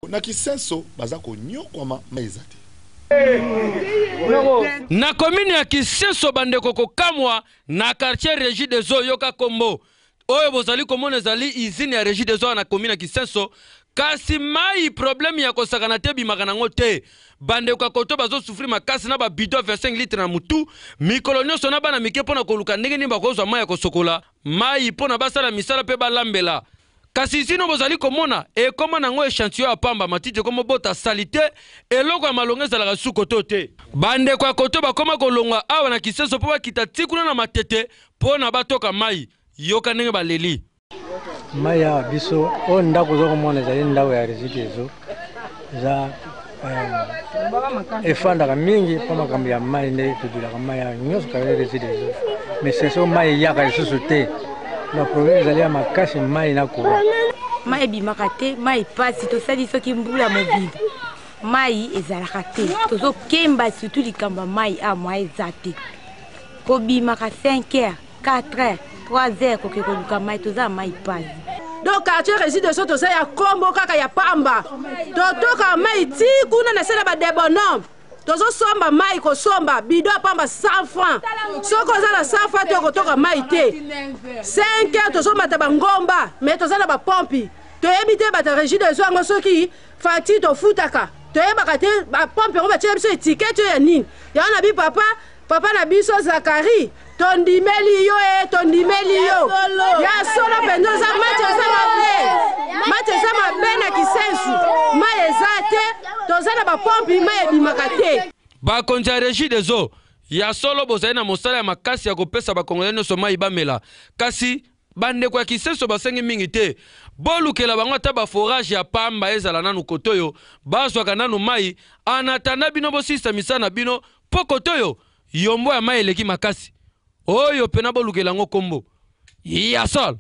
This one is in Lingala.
na Kisenso baza ko nyokwama maizati na commune ya Kisenso bandeko kokamwa na quartier Régie des Eaux yoka kombo oyo bozali komona ezali usine ya Régie des Eaux na commune ya Kisenso kasi mai problème ya kosakana te bimaka nango te bandeko ya koto bazo souffrir makasi na ba bidon 25 litres na mutu mikolo nyonso na bana mike pona koluka ndenge nini bakozwa mai ya kosokola mai pona basala misala pe balambela kasi sino bozali komona ekoma nango échantillon ya pamba matite komo bota salite eloko ya malonga ezalaka su koto te bandeko ya koto bakoma kolongwa awa na Kisenso po bakita tikuna na matete pona batoka mai yoka ndenge baleli mai ya biso o ndako zo komona ezali ndako ya Régie des Eaux za efandaka mingi po makambo ya mai nde todulaka mai ya nyonso kaka Régie des Eaux mais seso mai yaka lisusu te na problème ezali ya makasi mai na courant mai ebimaka te mai pasi tosali soki mbula mobili mai ezalaka te tozokemba surtout likambo ya mai amwa eza te kobimaka 5 heures 4 heures 3 heures koke koluka mai toza mai pasi donc quartier Régie des Eaux toza ya kombo kaka ya pamba totoka mai ti kuna na sala ba débonhomme tozo somba mai ko somba bido pamba 100 francs soko za na 100 francs to kotoka mai te 5 heures tozo mata ba ngomba mais toza na ba pompi to ebite ba Régie des Eaux ngosoki fati to futaka to ebaka te ba pompi ko ba tshela biso étiquette ya nini ya na bi papa na biso Zakari tondimeli yo ya solo pendo za mate za mabe na Kisenso mai ezate toza na ba pompi mai ebimaka te bakonzi ya Régie des Eaux ya solo bozali na mosala ya makasi ya kopesa bakongolais nyonso mai bamela kasi bandeko ya Kisenso basengi mingi te bolukela bango ata baforage ya pamba ezala nanu koto oyo bazwaka nanu mai anatanda bino bosisa misala na bino po koto oyo yombo ya mai eleki makasi oyo pena bolukela ngo kombo ya solo